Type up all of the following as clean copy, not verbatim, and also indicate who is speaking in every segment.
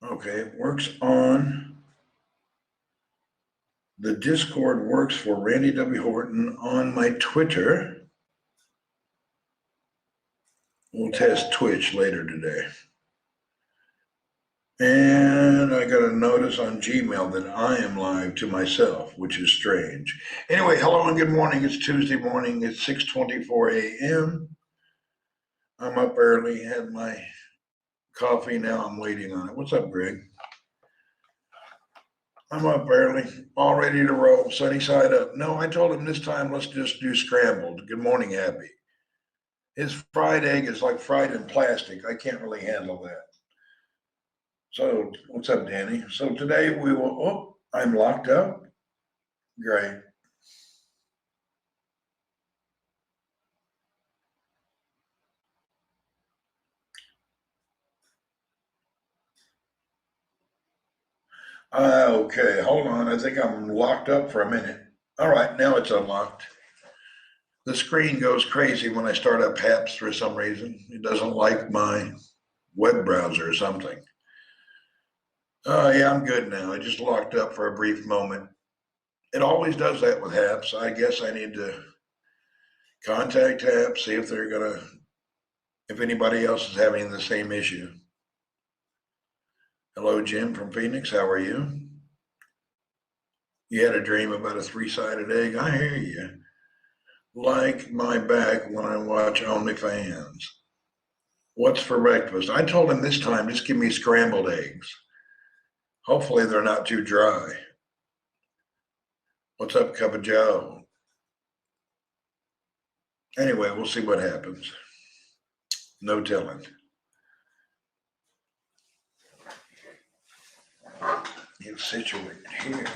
Speaker 1: Okay, it works on the Discord works for Randy W. Horton on my Twitter. We'll test Twitch later today. And I got a notice on Gmail that I am live to myself, which is strange. Anyway, hello and good morning. It's Tuesday morning. It's 6:24 a.m. I'm up early, had my coffee. Now I'm waiting on it. What's up, Greg? I'm up early, all ready to roll, sunny side up. No, I told him this time let's just do scrambled. Good morning, Happy. His fried egg is like fried in plastic. I can't really handle that. So, what's up, Danny? So today we will. Oh, I'm locked up. Great. Okay, hold on. I think I'm locked up for a minute. All right, now it's unlocked. The screen goes crazy when I start up apps for some reason. It doesn't like my web browser or something. Oh, yeah, I'm good now. I just locked up for a brief moment. It always does that with HAPs. I guess I need to contact HAPs, see if they're gonna, if anybody else is having the same issue. Hello, Jim from Phoenix. How are you? You had a dream about a three-sided egg. I hear you. Like my back when I watch OnlyFans. What's for breakfast? I told him this time, just give me scrambled eggs. Hopefully they're not too dry. What's up, Cup of Joe? Anyway, we'll see what happens. No telling. Get situated here.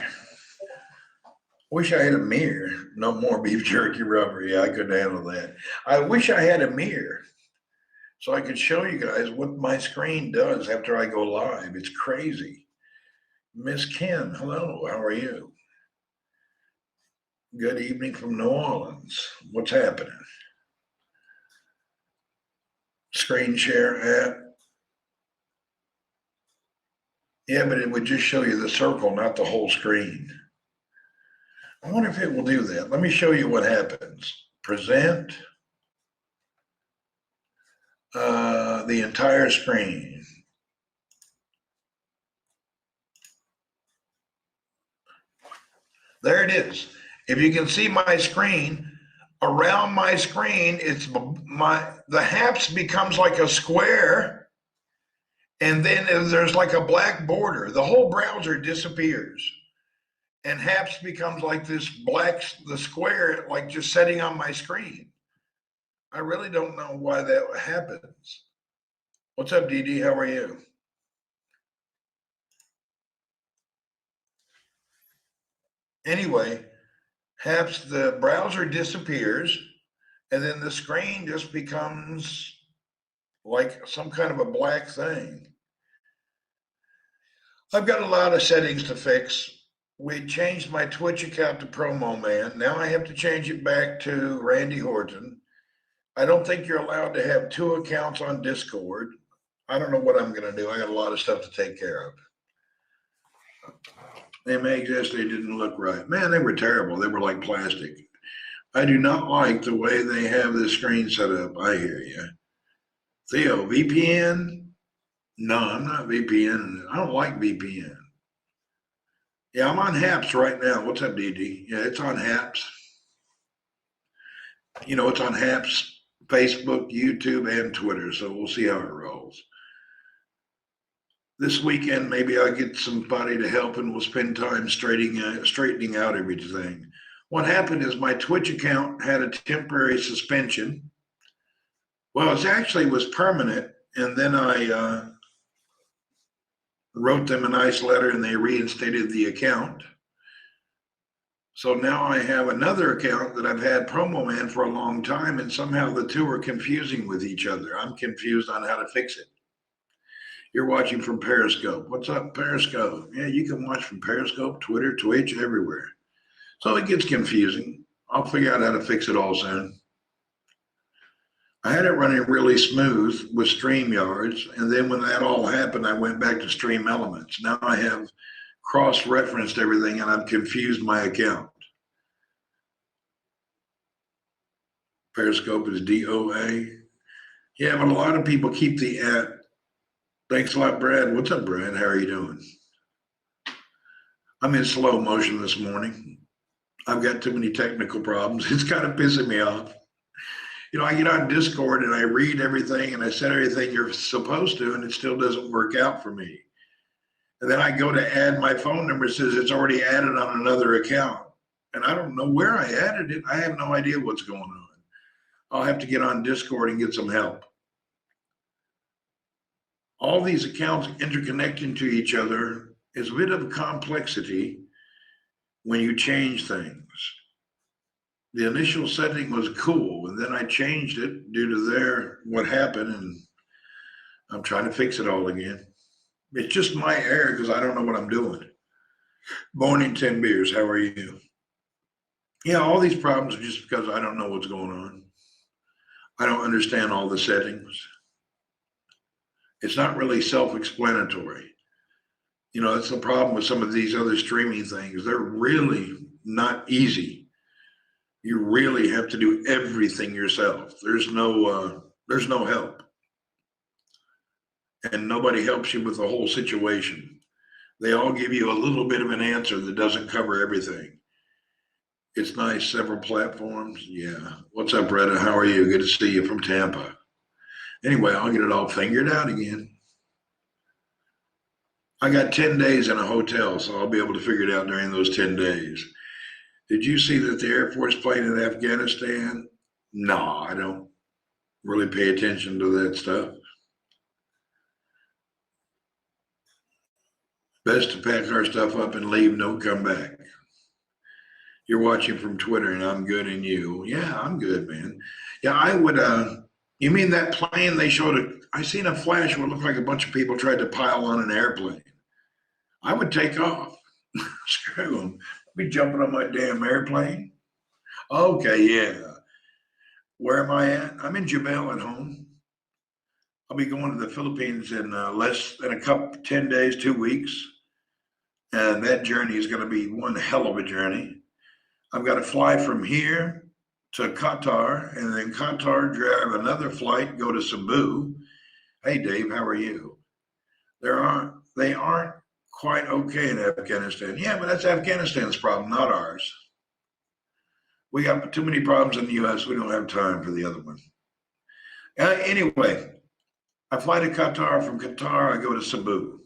Speaker 1: Wish I had a mirror. No more beef jerky rubber. Yeah, I couldn't handle that. I wish I had a mirror so I could show you guys what my screen does after I go live. It's crazy. Miss Ken, hello. How are you? Good evening from New Orleans. What's happening? Screen share app. Yeah, but it would just show you the circle, not the whole screen. I wonder if it will do that. Let me show you what happens. Present the entire screen. There it is. If you can see my screen, around my screen, it's the HAPS becomes like a square, and then there's like a black border. The whole browser disappears, and HAPS becomes like this black, the square, like just setting on my screen. I really don't know why that happens. What's up, Dee Dee? How are you? Anyway, HAPS, the browser disappears, and then the screen just becomes like some kind of a black thing. I've got a lot of settings to fix. We changed my Twitch account to Promo Man. Now I have to change it back to Randy Horton. I don't think you're allowed to have two accounts on Discord. I don't know what I'm going to do. I got a lot of stuff to take care of. They may exist. They didn't look right. Man, they were terrible. They were like plastic. I do not like the way they have the screen set up. I hear you. Theo, VPN? No, I'm not VPN. I don't like VPN. Yeah, I'm on HAPS right now. What's up, DD? Yeah, it's on HAPS. You know, it's on HAPS, Facebook, YouTube, and Twitter. So we'll see how it rolls. This weekend, maybe I'll get somebody to help and we'll spend time straightening out everything. What happened is my Twitch account had a temporary suspension. Well, it actually was permanent. And then I wrote them a nice letter and they reinstated the account. So now I have another account that I've had Promo Man for a long time, and somehow the two are confusing with each other. I'm confused on how to fix it. You're watching from Periscope. What's up, Periscope? Yeah, you can watch from Periscope, Twitter, Twitch, everywhere. So it gets confusing. I'll figure out how to fix it all soon. I had it running really smooth with StreamYards, and then when that all happened, I went back to Stream Elements. Now I have cross-referenced everything, and I've confused my account. Periscope is DOA. Yeah, but a lot of people keep the at. Thanks a lot, Brad. What's up, Brad? How are you doing? I'm in slow motion this morning. I've got too many technical problems. It's kind of pissing me off. I get on Discord and I read everything and I said everything you're supposed to, and it still doesn't work out for me. And then I go to add my phone number, it says it's already added on another account. And I don't know where I added it. I have no idea what's going on. I'll have to get on Discord and get some help. All these accounts interconnecting to each other is a bit of a complexity when you change things. The initial setting was cool, and then I changed it due to what happened, and I'm trying to fix it all again. It's just my error because I don't know what I'm doing. Morning 10 beers, how are you? Yeah, all these problems are just because I don't know what's going on. I don't understand all the settings. It's not really self-explanatory. That's the problem with some of these other streaming things. They're really not easy. You really have to do everything yourself. There's no help. And nobody helps you with the whole situation. They all give you a little bit of an answer that doesn't cover everything. It's nice, several platforms. Yeah. What's up, Retta? How are you? Good to see you from Tampa. Anyway, I'll get it all figured out again. I got 10 days in a hotel, so I'll be able to figure it out during those 10 days. Did you see that the Air Force plane in Afghanistan? No, I don't really pay attention to that stuff. Best to pack our stuff up and leave, don't come back. You're watching from Twitter and I'm good, and you? Yeah, I'm good, man. Yeah, I would, you mean that plane they showed I seen a flash where it looked like a bunch of people tried to pile on an airplane. I would take off. Screw them. Be jumping on my damn airplane. Okay, yeah. Where am I at? I'm in Jabal at home. I'll be going to the Philippines in less than 10 days, 2 weeks. And that journey is going to be one hell of a journey. I've got to fly from here to Qatar, and then Qatar drive another flight, go to Cebu. Hey, Dave, how are you? They aren't quite okay in Afghanistan. Yeah, but that's Afghanistan's problem, not ours. We got too many problems in the U.S. We don't have time for the other one. Anyway, I fly to Qatar. From Qatar, I go to Cebu,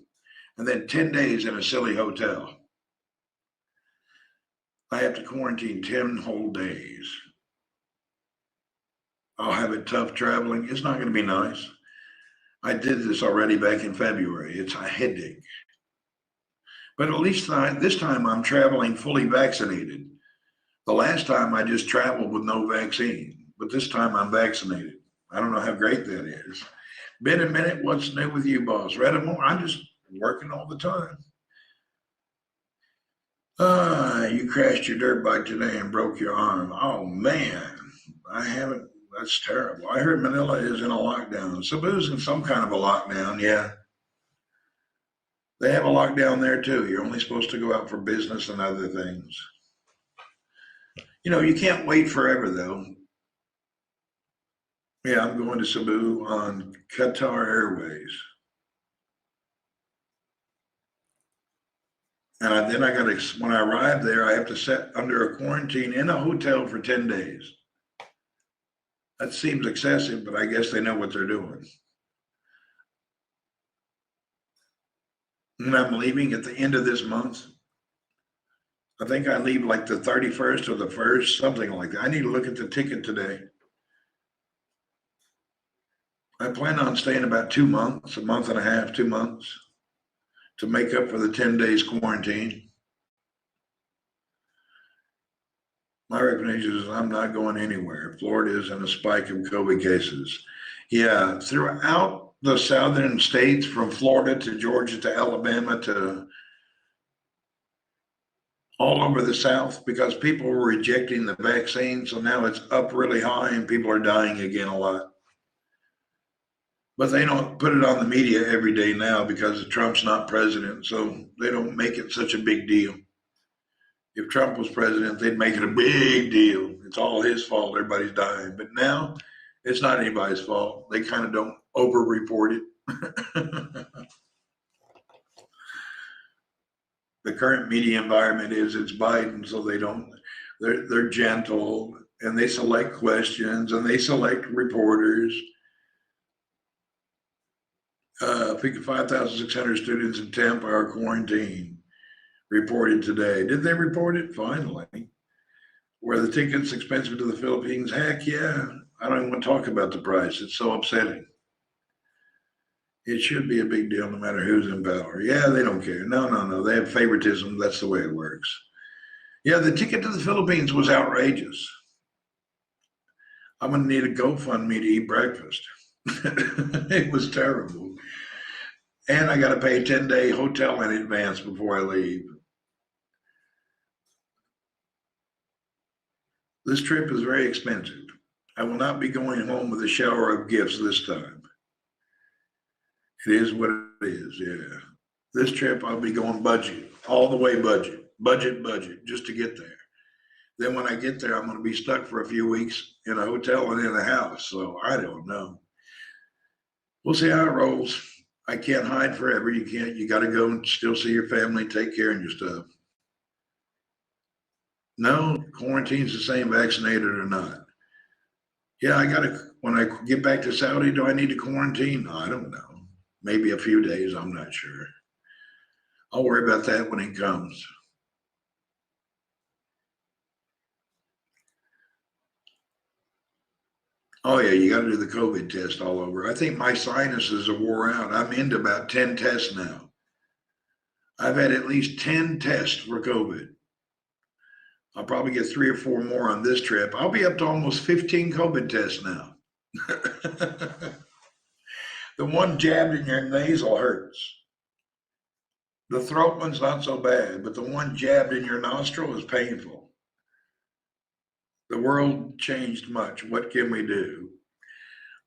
Speaker 1: and then 10 days in a silly hotel. I have to quarantine 10 whole days. I'll have it tough traveling. It's not going to be nice. I did this already back in February. It's a headache. But at least this time I'm traveling fully vaccinated. The last time I just traveled with no vaccine, but this time I'm vaccinated. I don't know how great that is. Been a minute, what's new with you, boss? Redamore, I'm just working all the time. You crashed your dirt bike today and broke your arm. Oh man, I haven't. That's terrible. I heard Manila is in a lockdown. Cebu's in some kind of a lockdown. Yeah, they have a lockdown there too. You're only supposed to go out for business and other things. You can't wait forever though. Yeah, I'm going to Cebu on Qatar Airways. And then when I arrive there, I have to sit under a quarantine in a hotel for 10 days. That seems excessive, but I guess they know what they're doing. And I'm leaving at the end of this month. I think I leave like the 31st or the 1st, something like that. I need to look at the ticket today. I plan on staying about 2 months, a month and a half, 2 months, to make up for the 10 days quarantine. My recommendation is I'm not going anywhere. Florida is in a spike of COVID cases. Yeah, throughout the southern states, from Florida to Georgia to Alabama to all over the South, because people were rejecting the vaccine. So now it's up really high and people are dying again a lot. But they don't put it on the media every day now because Trump's not president, so they don't make it such a big deal. If Trump was president, they'd make it a big deal. It's all his fault. Everybody's dying. But now it's not anybody's fault. They kind of don't over report it. The current media environment is it's Biden, so they're gentle and they select questions and they select reporters. 5,600 students in Tampa are quarantined, reported today. Did they report it? Finally. Were the tickets expensive to the Philippines? Heck yeah. I don't even want to talk about the price. It's so upsetting. It should be a big deal no matter who's in power. Yeah, they don't care. No. They have favoritism. That's the way it works. Yeah, the ticket to the Philippines was outrageous. I'm going to need a GoFundMe to eat breakfast. It was terrible. And I got to pay a 10-day hotel in advance before I leave. This trip is very expensive. I will not be going home with a shower of gifts this time. It is what it is, yeah. This trip, I'll be going budget, all the way budget, just to get there. Then when I get there, I'm going to be stuck for a few weeks in a hotel and in a house. So I don't know. We'll see how it rolls. I can't hide forever. You got to go and still see your family, take care of your stuff. No, quarantine's the same, vaccinated or not. Yeah, when I get back to Saudi, do I need to quarantine? I don't know. Maybe a few days, I'm not sure. I'll worry about that when it comes. Oh yeah, you got to do the COVID test all over. I think my sinuses are wore out. I'm into about 10 tests now. I've had at least 10 tests for COVID. I'll probably get 3 or 4 more on this trip. I'll be up to almost 15 COVID tests now. The one jabbed in your nasal hurts. The throat one's not so bad, but the one jabbed in your nostril is painful. The world changed much. What can we do?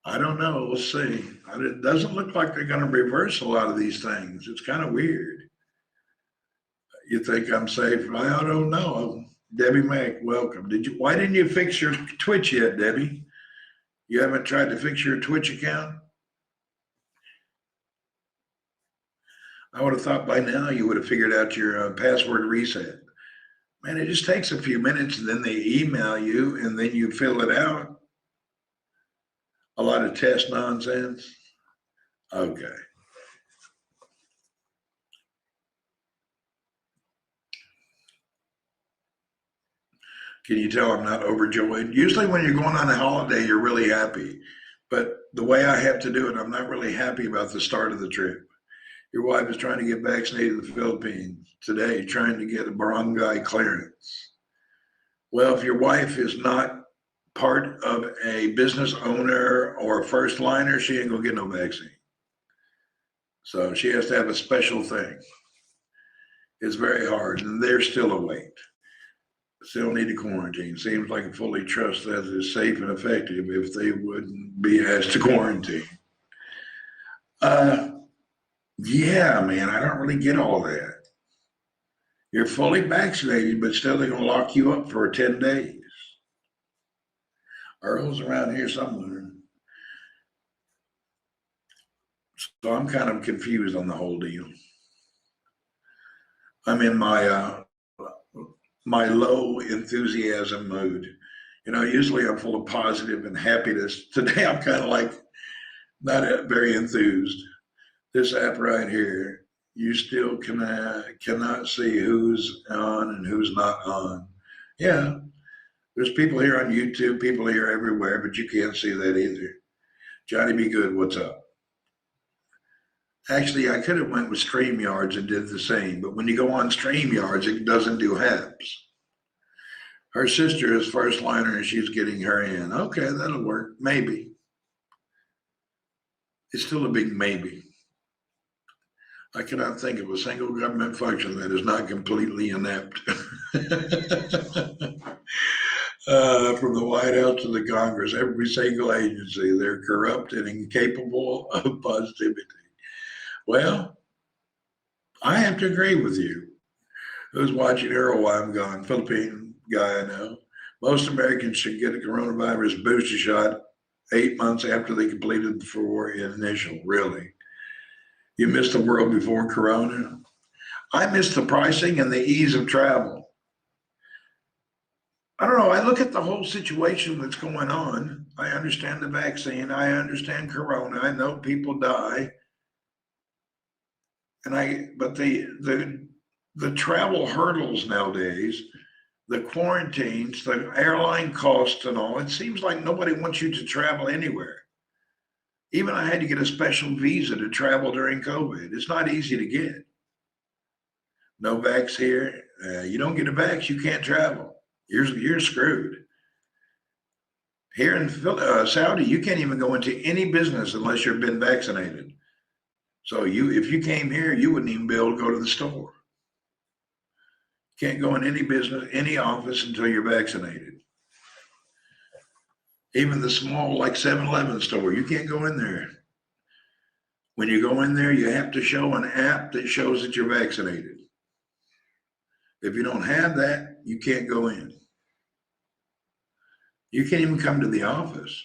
Speaker 1: I don't know. We'll see. It doesn't look like they're going to reverse a lot of these things. It's kind of weird. You think I'm safe? I don't know. Debbie Mack, welcome. Why didn't you fix your Twitch yet, Debbie? You haven't tried to fix your Twitch account? I would have thought by now you would have figured out your password reset. Man, it just takes a few minutes and then they email you and then you fill it out. A lot of test nonsense. Okay. Can you tell I'm not overjoyed? Usually when you're going on a holiday, you're really happy. But the way I have to do it, I'm not really happy about the start of the trip. Your wife is trying to get vaccinated in the Philippines today, trying to get a barangay clearance. Well, if your wife is not part of a business owner or a first liner, she ain't gonna get no vaccine. So she has to have a special thing. It's very hard, and they're still awake. Still need to quarantine. Seems like a fully trust that is safe and effective if they wouldn't be asked to quarantine. Yeah, man, I don't really get all that. You're fully vaccinated, but still they're gonna lock you up for 10 days. Earl's around here somewhere. So I'm kind of confused on the whole deal. I'm in my low enthusiasm mood. Usually I'm full of positive and happiness. Today I'm kind of like not very enthused. This app right here, you still cannot see who's on and who's not on. Yeah, there's people here on YouTube, people here everywhere, but you can't see that either. Johnny Be Good, what's up? Actually, I could have went with StreamYards and did the same, but when you go on StreamYards, it doesn't do HAPs. Her sister is first liner and she's getting her in. Okay, that'll work, maybe. It's still a big maybe. I cannot think of a single government function that is not completely inept. From the White House to the Congress, every single agency, they're corrupt and incapable of positivity. Well, I have to agree with you. Who's watching Earl while I'm gone? Philippine guy I know. Most Americans should get a coronavirus booster shot 8 months after they completed the 4 initial. Really? You missed the world before Corona? I missed the pricing and the ease of travel. I don't know. I look at the whole situation that's going on. I understand the vaccine. I understand Corona. I know people die. But the travel hurdles nowadays, the quarantines, the airline costs and all, it seems like nobody wants you to travel anywhere. Even I had to get a special visa to travel during COVID. It's not easy to get. No vax here. You don't get a vax, you can't travel. You're screwed. Here in Saudi, you can't even go into any business unless you've been vaccinated. So if you came here, you wouldn't even be able to go to the store. Can't go in any business, any office until you're vaccinated. Even the small, like 7-Eleven store, you can't go in there. When you go in there, you have to show an app that shows that you're vaccinated. If you don't have that, you can't go in. You can't even come to the office.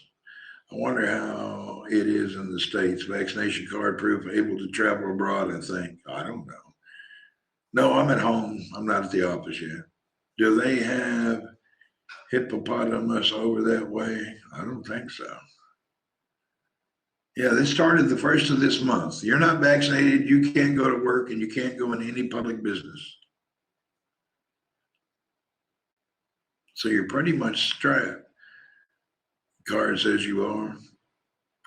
Speaker 1: I wonder how it is in the States. Vaccination card proof, able to travel abroad, I think. I don't know. No, I'm at home. I'm not at the office yet. Do they have hippopotamus over that way? I don't think so. Yeah, this started the first of this month. You're not vaccinated, you can't go to work and you can't go in any public business. So you're pretty much strapped. Card says you are.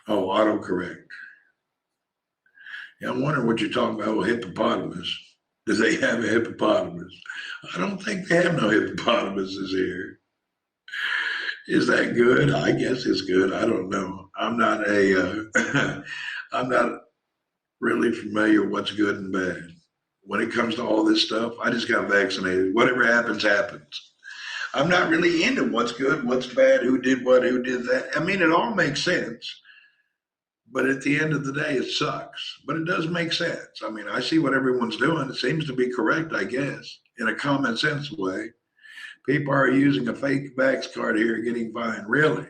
Speaker 1: Oh, autocorrect. Yeah, I wonder what you're talking about with hippopotamus. Do they have a hippopotamus? I don't think they have no hippopotamuses here. Is that good? I guess it's good. I don't know. I'm not I'm not really familiar with what's good and bad. When it comes to all this stuff, I just got vaccinated. Whatever happens, happens. I'm not really into what's good, what's bad, who did what, who did that. I mean, it all makes sense. But at the end of the day, it sucks. But it does make sense. I mean, I see what everyone's doing. It seems to be correct, I guess, in a common sense way. People are using a fake vax card here, getting fined. Really?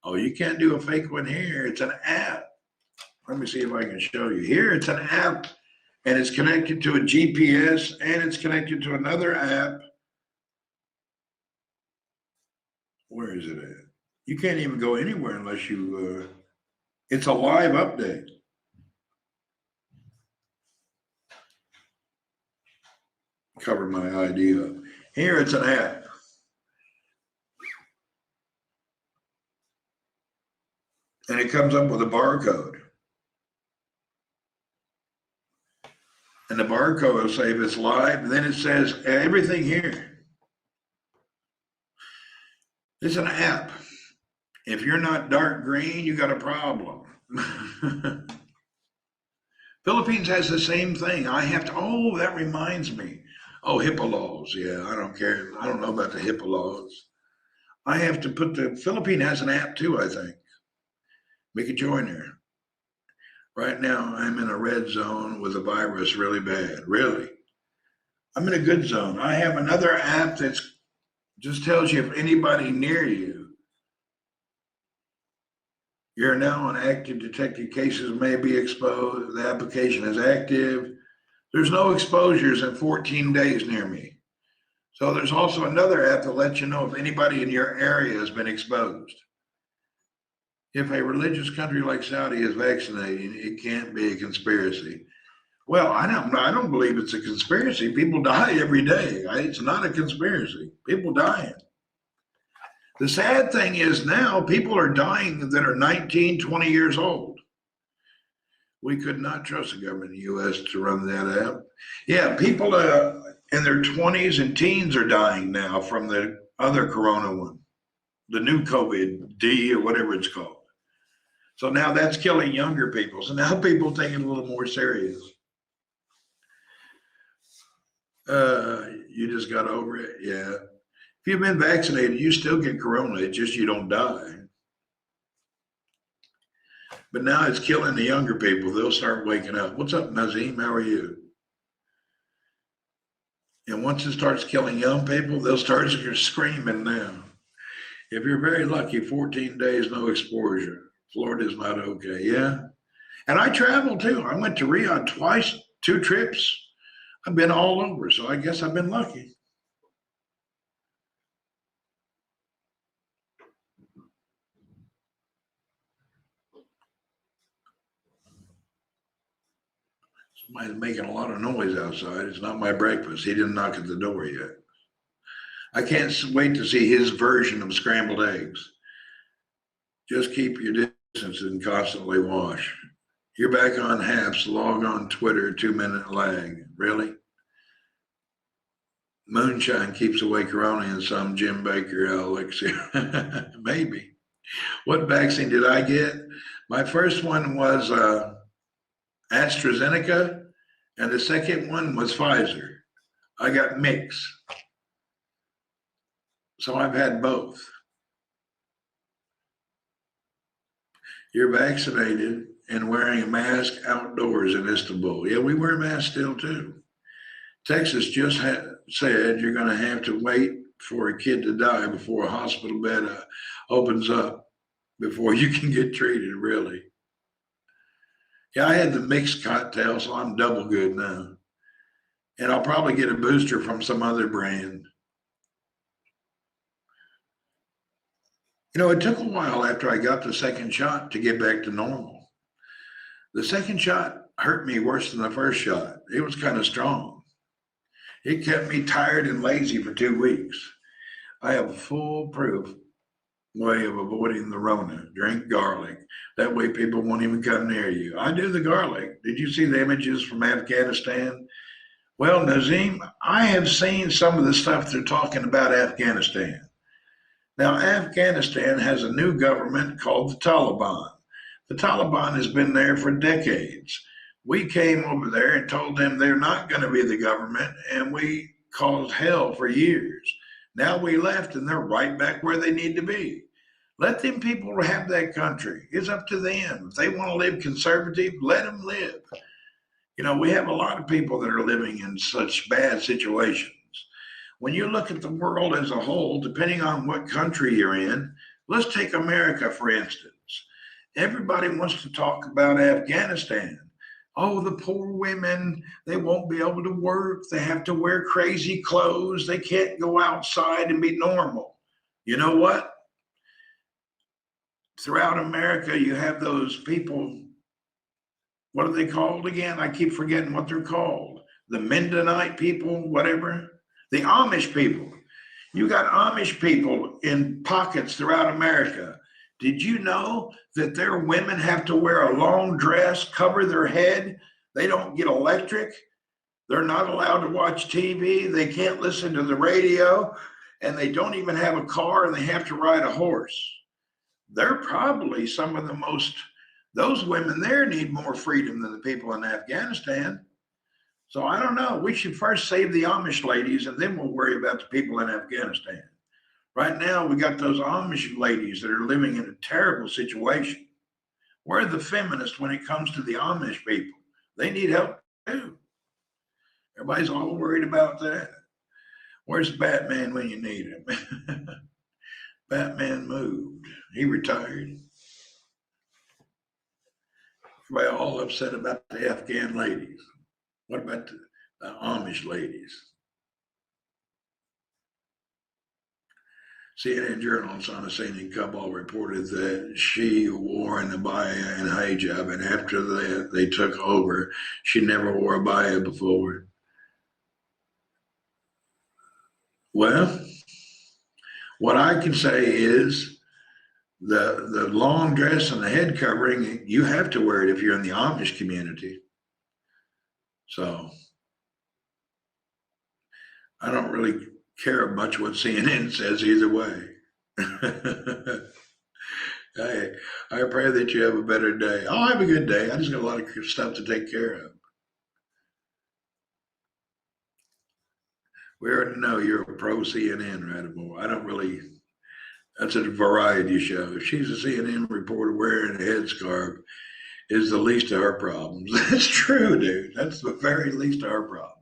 Speaker 1: Oh, you can't do a fake one here. It's an app. Let me see if I can show you. Here, it's an app, and it's connected to a GPS, and it's connected to another app. Where is it at? You can't even go anywhere unless you, it's a live update. Cover my ID up. Here, it's an app. And it comes up with a barcode. And the barcode will say if it's live, and then it says everything here. It's an app. If you're not dark green, you got a problem. Philippines has the same thing. I have to, oh, that reminds me. Oh, HIPAA laws. Yeah, I don't care. I don't know about the HIPAA laws. I have to put the, Philippines has an app too, I think. Make a join there. Right now, I'm in a red zone with a virus really bad. Really? I'm in a good zone. I have another app that just tells you if anybody near you. You're now on active detected cases may be exposed. The application is active. There's no exposures in 14 days near me. So there's also another app that lets you know if anybody in your area has been exposed. If a religious country like Saudi is vaccinating, it can't be a conspiracy. Well, I don't believe it's a conspiracy. People die every day. It's not a conspiracy. People dying. The sad thing is now people are dying that are 19, 20 years old. We could not trust the government in the U.S. to run that app. Yeah, people in their 20s and teens are dying now from the other corona one, the new COVID D or whatever it's called. So now that's killing younger people. So now people take it a little more serious. You just got over it? Yeah. If you've been vaccinated, you still get corona. It's just you don't die. But now it's killing the younger people. They'll start waking up. What's up, Nazim? How are you? And once it starts killing young people, they'll start screaming now. If you're very lucky, 14 days, no exposure. Florida's not okay. Yeah. And I traveled too. I went to Riyadh twice, 2 trips. I've been all over. So I guess I've been lucky. Somebody's making a lot of noise outside. It's not my breakfast. He didn't knock at the door yet. I can't wait to see his version of scrambled eggs. Just keep your distance and constantly wash. You're back on Haps, log on Twitter, 2-minute lag. Really? Moonshine keeps away Corona and some Jim Baker elixir. Maybe. What vaccine did I get? My first one was AstraZeneca, and the second one was Pfizer. I got mixed. So I've had both. You're vaccinated and wearing a mask outdoors in Istanbul. Yeah, we wear masks still too. Texas just said you're going to have to wait for a kid to die before a hospital bed opens up before you can get treated, really. Yeah, I had the mixed cocktail, so I'm double good now. And I'll probably get a booster from some other brand. You know, it took a while after I got the second shot to get back to normal. The second shot hurt me worse than the first shot. It was kind of strong. It kept me tired and lazy for 2 weeks. I have foolproof way of avoiding the Rona. Drink garlic. That way people won't even come near you. I do the garlic. Did you see the images from Afghanistan? Well, Nazim, I have seen some of the stuff they're talking about Afghanistan. Now, Afghanistan has a new government called the Taliban. The Taliban has been there for decades. We came over there and told them they're not going to be the government, and we caused hell for years. Now we left, and they're right back where they need to be. Let them people have that country. It's up to them. If they want to live conservative, let them live. You know, we have a lot of people that are living in such bad situations. When you look at the world as a whole, depending on what country you're in, let's take America, for instance. Everybody wants to talk about Afghanistan. Oh, the poor women, they won't be able to work. They have to wear crazy clothes. They can't go outside and be normal. You know what? Throughout America, you have those people. What are they called again? I keep forgetting what they're called. The Mennonite people, whatever. The Amish people. You got Amish people in pockets throughout America. Did you know that their women have to wear a long dress, cover their head? They don't get electric. They're not allowed to watch TV. They can't listen to the radio, and they don't even have a car, and they have to ride a horse. They're probably some of the most, those women there need more freedom than the people in Afghanistan. So I don't know. We should first save the Amish ladies, and then we'll worry about the people in Afghanistan. Right now, we got those Amish ladies that are living in a terrible situation. We're the feminists when it comes to the Amish people. They need help too. Everybody's all worried about that. Where's Batman when you need him? Batman moved. He retired. We're all upset about the Afghan ladies. What about the Amish ladies? CNN journalist Anassani Kabul reported that she wore an abaya and hijab, and after that they took over. She never wore a abaya before. Well, what I can say is the long dress and the head covering, you have to wear it if you're in the Amish community. So I don't really care much what CNN says either way. I pray that you have a better day. I'll have a good day. I just got a lot of stuff to take care of. We already know you're a pro CNN, Radamore. I don't really, that's a variety show. If she's a CNN reporter wearing a headscarf, is the least of her problems. That's true, dude. That's the very least of her problems.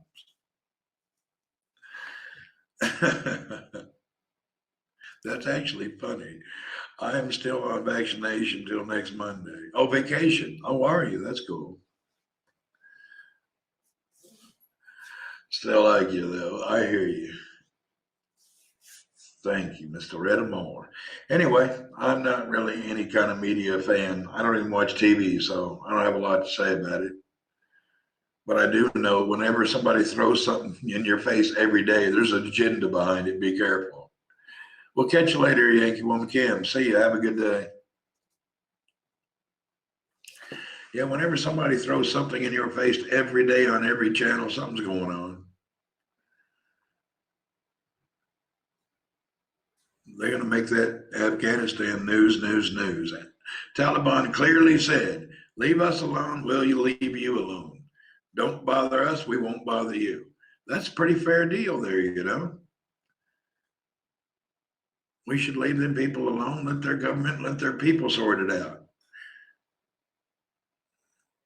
Speaker 1: That's actually funny. I am still on vaccination till next Monday. Oh, vacation. How are you? That's cool. Still like you, though. I hear you. Thank you, Mr. Redmore. Anyway, I'm not really any kind of media fan. I don't even watch TV, so I don't have a lot to say about it. But I do know whenever somebody throws something in your face every day, there's an agenda behind it. Be careful. We'll catch you later, Yankee Woman Kim. See you. Have a good day. Yeah, whenever somebody throws something in your face every day on every channel, something's going on. They're going to make that Afghanistan news, news, news. Taliban clearly said, leave us alone, we'll leave you alone. Don't bother us, we won't bother you. That's a pretty fair deal there, you know. We should leave them people alone, let their government, let their people sort it out.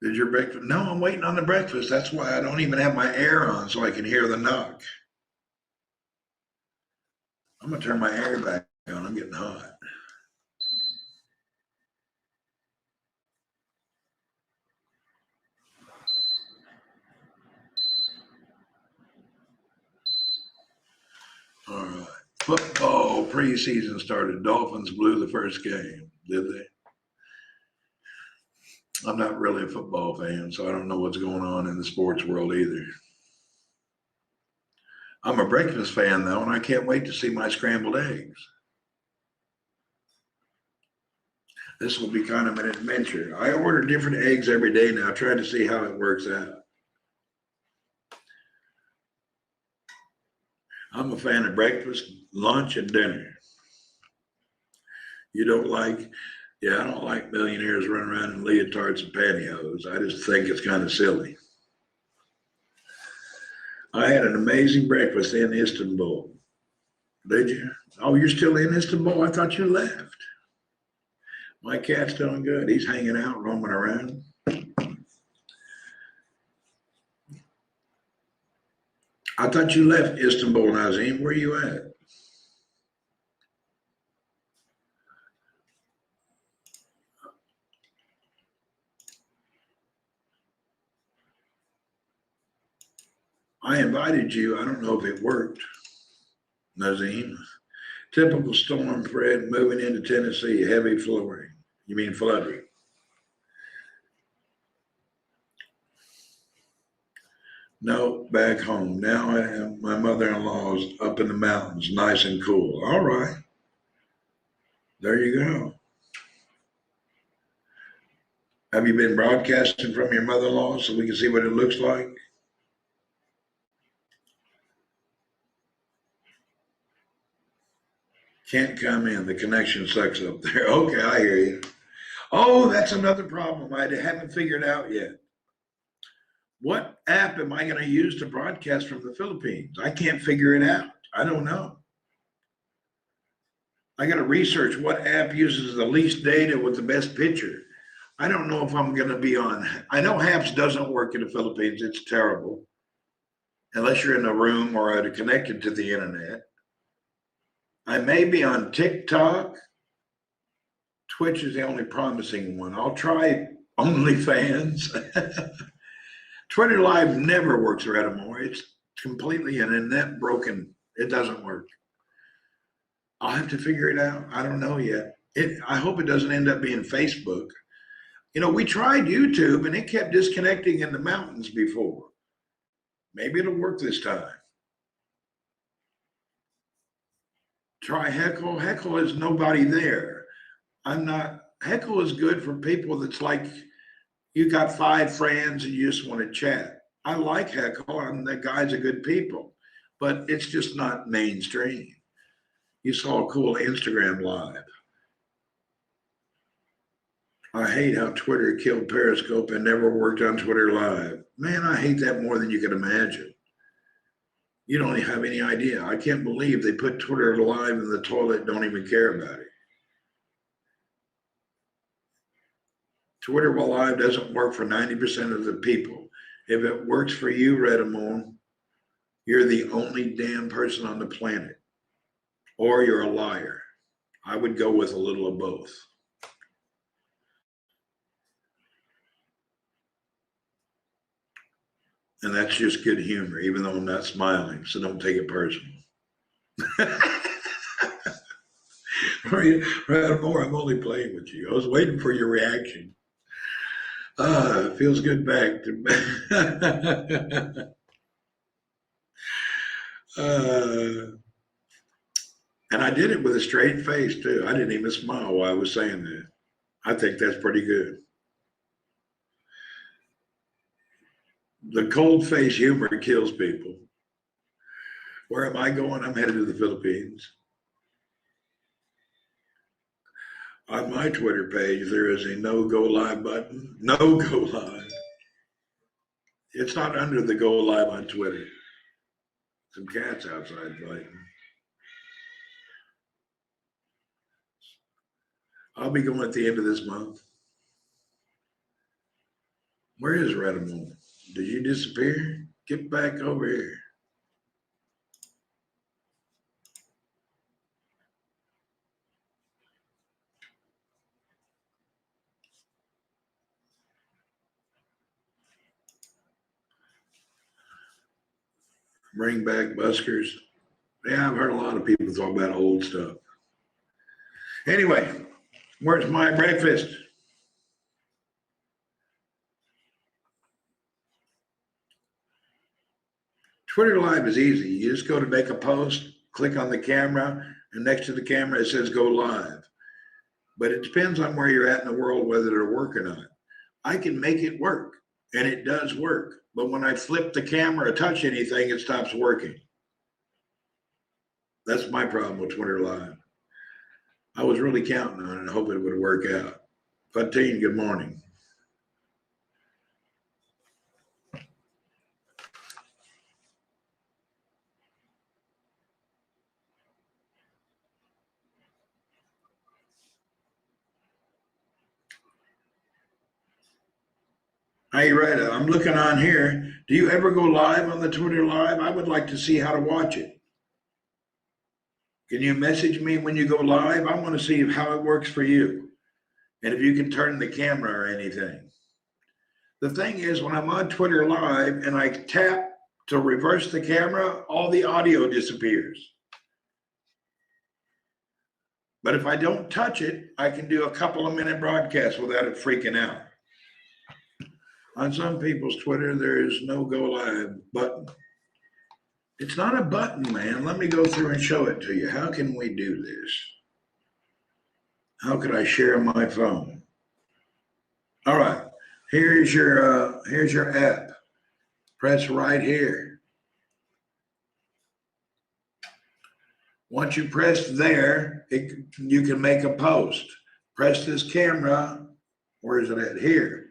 Speaker 1: Did your breakfast? No, I'm waiting on the breakfast. That's why I don't even have my air on so I can hear the knock. I'm going to turn my air back on. I'm getting hot. All right. Football preseason started. Dolphins blew the first game, did they? I'm not really a football fan, so I don't know what's going on in the sports world either. I'm a breakfast fan, though, and I can't wait to see my scrambled eggs. This will be kind of an adventure. I order different eggs every day now, trying to see how it works out. I'm a fan of breakfast, lunch, and dinner. You don't like, yeah, I don't like millionaires running around in leotards and pantyhose. I just think it's kind of silly. I had an amazing breakfast in Istanbul. Did you? Oh, you're still in Istanbul? I thought you left. My cat's doing good. He's hanging out, roaming around. I thought you left Istanbul, Nazim. Where are you at? I invited you. I don't know if it worked, Nazim. Typical storm, Fred, moving into Tennessee, heavy flooring. You mean flooding? No, back home. Now I am, my mother-in-law's up in the mountains, nice and cool. All right, there you go. Have you been broadcasting from your mother-in-law so we can see what it looks like? Can't come in. The connection sucks up there. Okay, I hear you. Oh, that's another problem I haven't figured out yet. What app am I going to use to broadcast from the Philippines? I can't figure it out. I don't know. I got to research what app uses the least data with the best picture. I don't know if I'm going to be on. I know Haps doesn't work in the Philippines. It's terrible unless you're in a room or are connected to the internet. I may be on TikTok. Twitch is the only promising one. I'll try OnlyFans. Twitter Live never works, Redamore. It's completely an internet broken. It doesn't work. I'll have to figure it out. I don't know yet. I hope it doesn't end up being Facebook. You know, we tried YouTube and it kept disconnecting in the mountains before. Maybe it'll work this time. Try Heckle. Heckle is nobody there. I'm not, Heckle is good for people that's like, you got 5 friends and you just want to chat. I like Heckle and the guys are good people, but it's just not mainstream. You saw a cool Instagram live. I hate how Twitter killed Periscope and never worked on Twitter Live. Man, I hate that more than you can imagine. You don't have any idea. I can't believe they put Twitter Live in the toilet, don't even care about it. Twitter Live doesn't work for 90% of the people. If it works for you, Redamon, you're the only damn person on the planet. Or you're a liar. I would go with a little of both. And that's just good humor, even though I'm not smiling, so don't take it personal. Redamon, I'm only playing with you. I was waiting for your reaction. It feels good back to and I did it with a straight face too. I didn't even smile while I was saying that. I think that's pretty good. The cold face humor kills people. Where am I going? I'm headed to the Philippines. On my Twitter page, there is a no go live button. No go live. It's not under the go live on Twitter. Some cats outside fighting. I'll be going at the end of this month. Where is Redamon? Did you disappear? Get back over here. Bring back buskers. Yeah, I've heard a lot of people talk about old stuff. Anyway, where's my breakfast? Twitter Live is easy. You just go to make a post, click on the camera, and next to the camera it says go live. But it depends on where you're at in the world, whether it'll work or not. I can make it work, and it does work. But when I flip the camera or touch anything, it stops working. That's my problem with Twitter Live. I was really counting on it and hoping it would work out. Fatin, good morning. Hey, Retta, I'm looking on here. Do you ever go live on the Twitter Live? I would like to see how to watch it. Can you message me when you go live? I want to see how it works for you. And if you can turn the camera or anything. The thing is, when I'm on Twitter Live and I tap to reverse the camera, all the audio disappears. But if I don't touch it, I can do a couple of minute broadcasts without it freaking out. On some people's Twitter, there is no go live button. It's not a button, man. Let me go through and show it to you. How can we do this? How could I share my phone? All right, here's your app. Press right here. Once you press there, you can make a post. Press this camera. Where is it at? Here.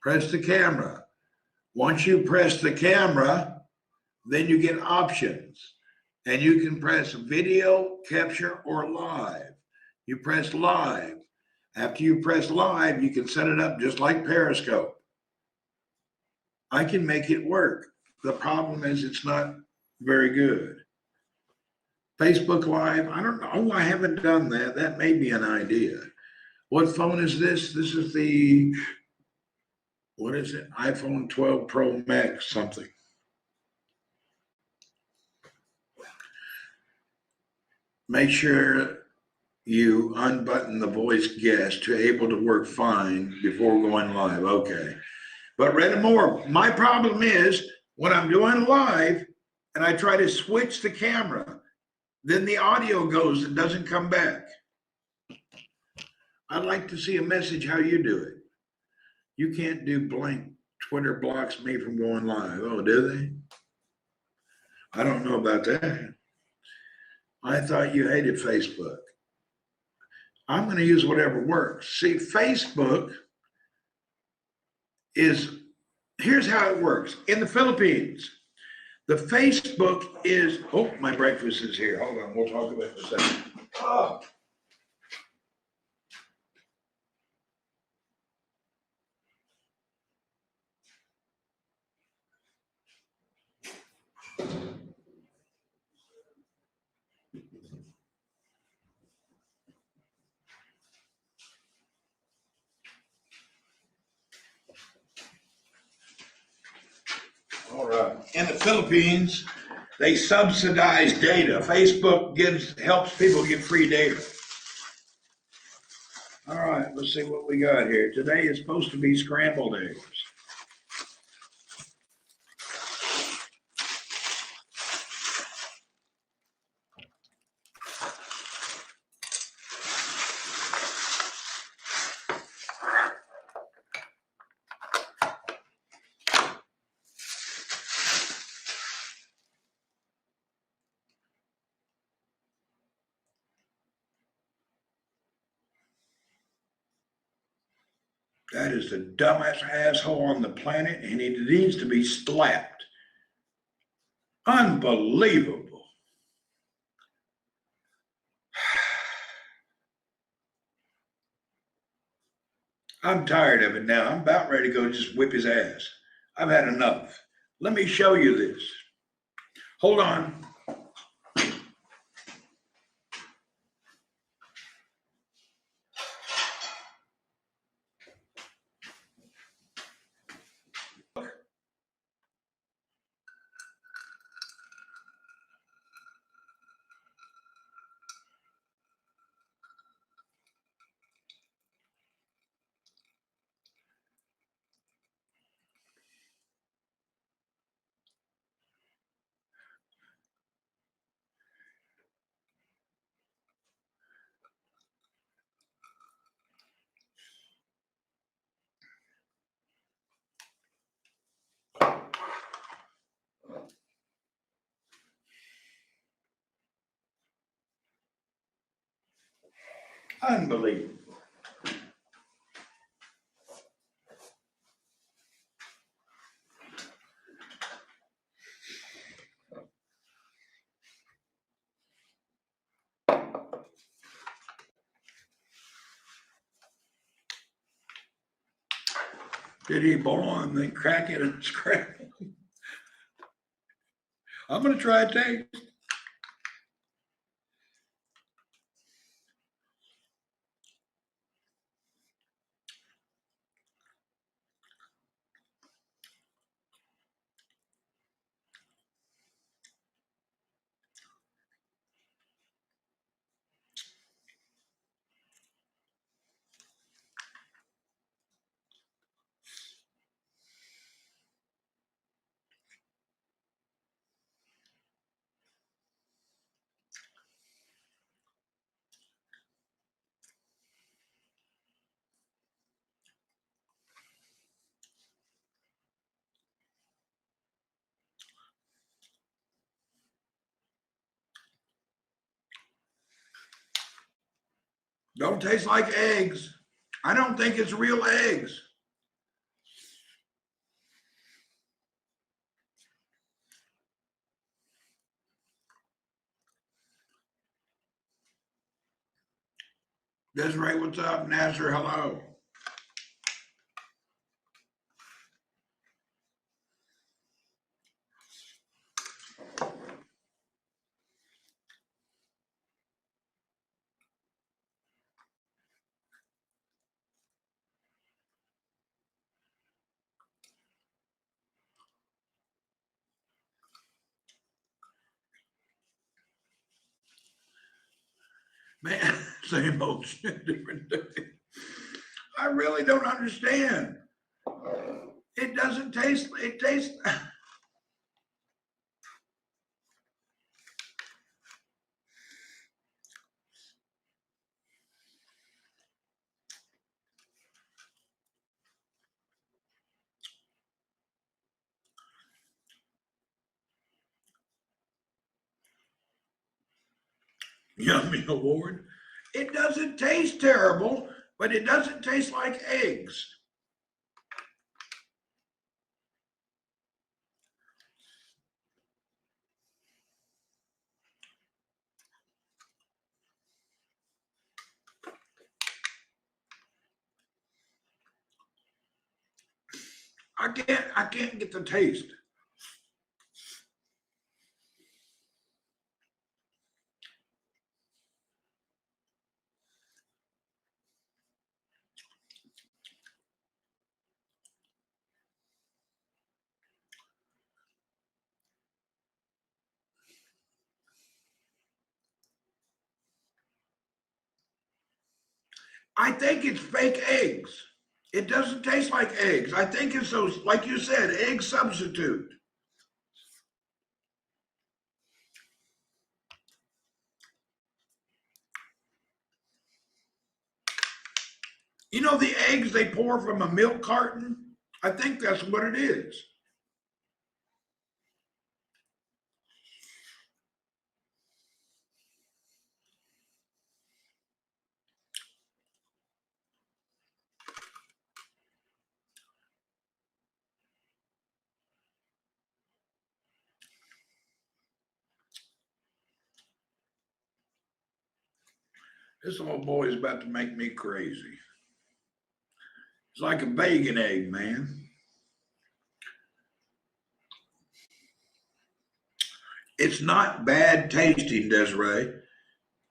Speaker 1: Press the camera. Once you press the camera, then you get options. And you can press video, capture, or live. You press live. After you press live, you can set it up just like Periscope. I can make it work. The problem is it's not very good. Facebook Live, I don't know. Oh, I haven't done that. That may be an idea. What phone is this? This is the, what is it? iPhone 12 Pro Max something. Make sure you unbutton the voice guest to able to work fine before going live. Okay. But Redamon, my problem is when I'm doing live and I try to switch the camera, then the audio goes and doesn't come back. I'd like to see a message how you do it. You can't do blank. Twitter blocks me from going live. Oh, do they? I don't know about that. I thought you hated Facebook. I'm going to use whatever works. See, Facebook is, here's how it works. In the Philippines, The Facebook is, oh, my breakfast is here. Hold on, we'll talk about it in a second. Oh. All right. In the Philippines, they subsidize data. Facebook helps people get free data. All right, let's see what we got here. Today is supposed to be scrambled eggs. That is the dumbest asshole on the planet, and he needs to be slapped. Unbelievable. I'm tired of it now. I'm about ready to go just whip his ass. I've had enough. Let me show you this. Hold on. Unbelievable. Did he boil and then crack it and scramble? I'm going to try a taste. Don't taste like eggs. I don't think it's real eggs. Desiree, what's up? Nasser, hello. Man, same old shit, different day. I really don't understand. It doesn't taste, it tastes. Yummy Award. It doesn't taste terrible, but it doesn't taste like eggs. I can't get the taste. I think it's fake eggs. It doesn't taste like eggs. I think it's those, like you said, egg substitute. You know the eggs they pour from a milk carton? I think that's what it is. This old boy is about to make me crazy. It's like a bacon egg, man. It's not bad tasting, Desiree.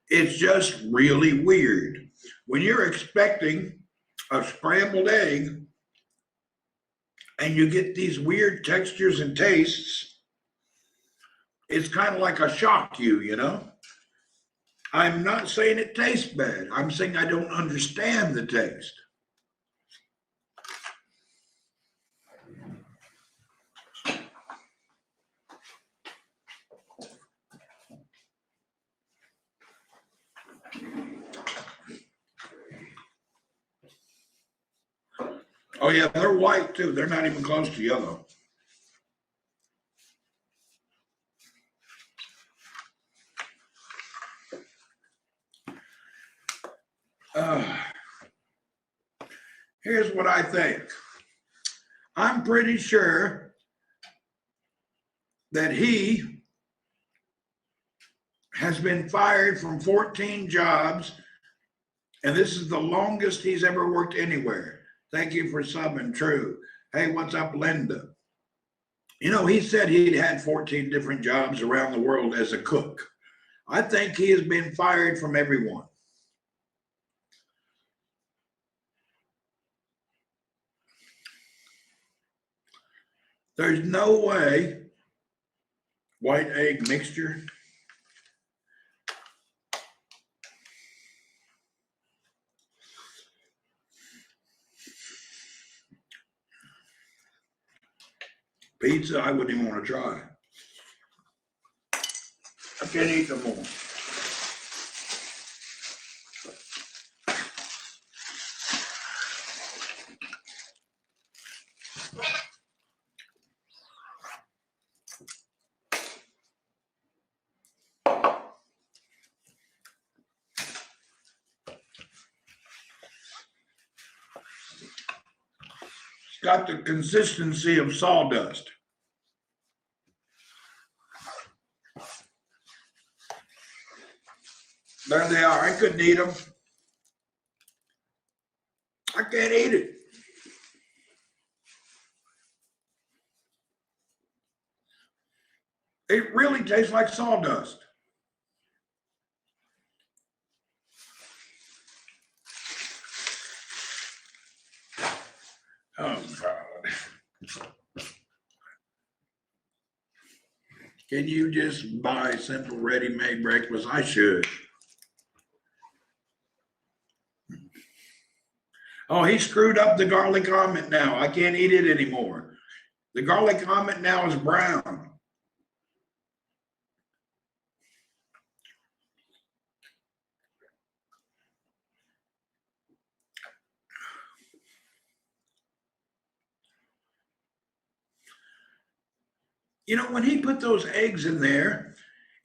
Speaker 1: It's just really weird. When you're expecting a scrambled egg and you get these weird textures and tastes, it's kind of like a shock you know? I'm not saying it tastes bad. I'm saying I don't understand the taste. Oh yeah, they're white too. They're not even close to yellow. Uh, Here's what I think. I'm pretty sure that he has been fired from 14 jobs, and this is the longest he's ever worked anywhere. Thank you for subbing, True. Hey, what's up, Linda? You know, he said he'd had 14 different jobs around the world as a cook. I think he has been fired from everyone. There's no way white egg mixture. Pizza, I wouldn't even want to try. I can't eat no more. It's got the consistency of sawdust. There they are. I couldn't eat them. I can't eat it. It really tastes like sawdust. Oh, God. Can you just buy simple ready-made breakfast? I should. Oh, he screwed up the garlic omelet now. I can't eat it anymore. The garlic omelet now is brown. You know, when he put those eggs in there,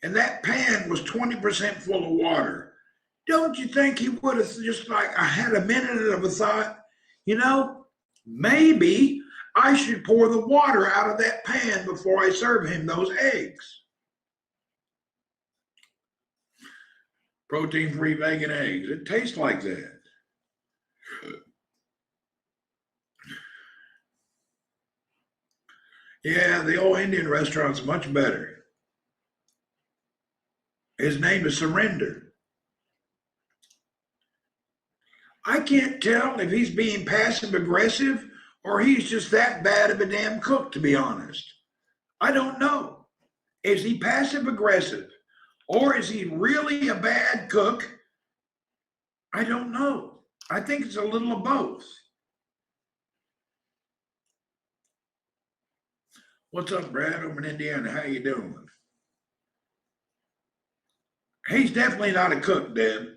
Speaker 1: and that pan was 20% full of water, don't you think he would have just like I had a minute of a thought, you know, maybe I should pour the water out of that pan before I serve him those eggs. Protein-free vegan eggs. It tastes like that. Yeah, the old Indian restaurant's much better. His name is Surrender. I can't tell if he's being passive aggressive or he's just that bad of a damn cook, to be honest. I don't know. Is he passive aggressive or is he really a bad cook? I don't know. I think it's a little of both. What's up, Brad, over in Indiana? How you doing? He's definitely not a cook, Deb.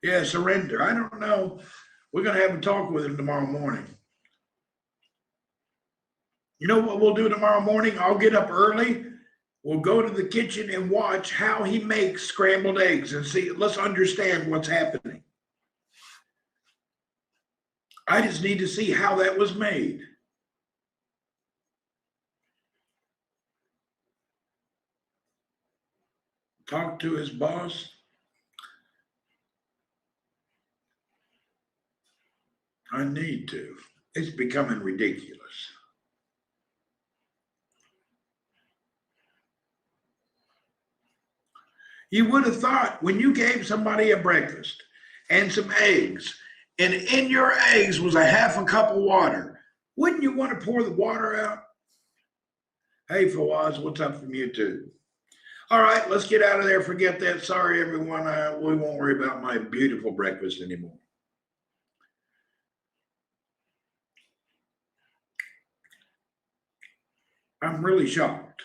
Speaker 1: Yeah, Surrender. I don't know. We're going to have a talk with him tomorrow morning. You know what we'll do tomorrow morning? I'll get up early. We'll go to the kitchen and watch how he makes scrambled eggs and see. Let's understand what's happening. I just need to see how that was made. Talk to his boss. I need to. It's becoming ridiculous. You would have thought when you gave somebody a breakfast and some eggs, and in your eggs was a half a cup of water, wouldn't you want to pour the water out? Hey, Fawaz, what's up from YouTube? All right, let's get out of there. Forget that. Sorry, everyone. We won't worry about my beautiful breakfast anymore. I'm really shocked.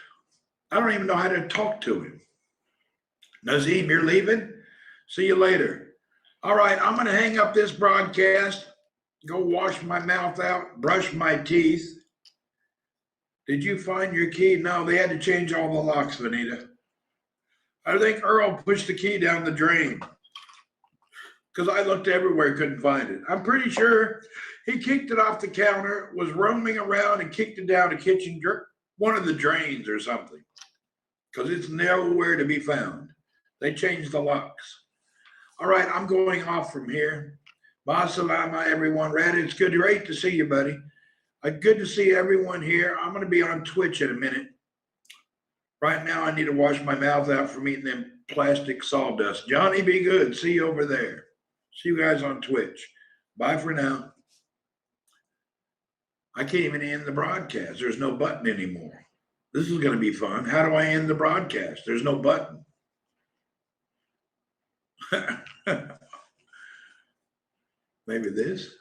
Speaker 1: I don't even know how to talk to him. Nazim, you're leaving? See you later. All right, I'm going to hang up this broadcast, go wash my mouth out, brush my teeth. Did you find your key? No, they had to change all the locks, Vanita. I think Earl pushed the key down the drain because I looked everywhere, couldn't find it. I'm pretty sure he kicked it off the counter, was roaming around and kicked it down a kitchen, one of the drains or something, because it's nowhere to be found. They changed the locks. All right, I'm going off from here. Masalama, everyone. Red, it's good. Great to see you, buddy. Good to see everyone here. I'm going to be on Twitch in a minute. Right now, I need to wash my mouth out from eating them plastic sawdust. Johnny, be good. See you over there. See you guys on Twitch. Bye for now. I can't even end the broadcast. There's no button anymore. This is going to be fun. How do I end the broadcast? There's no button. Maybe this.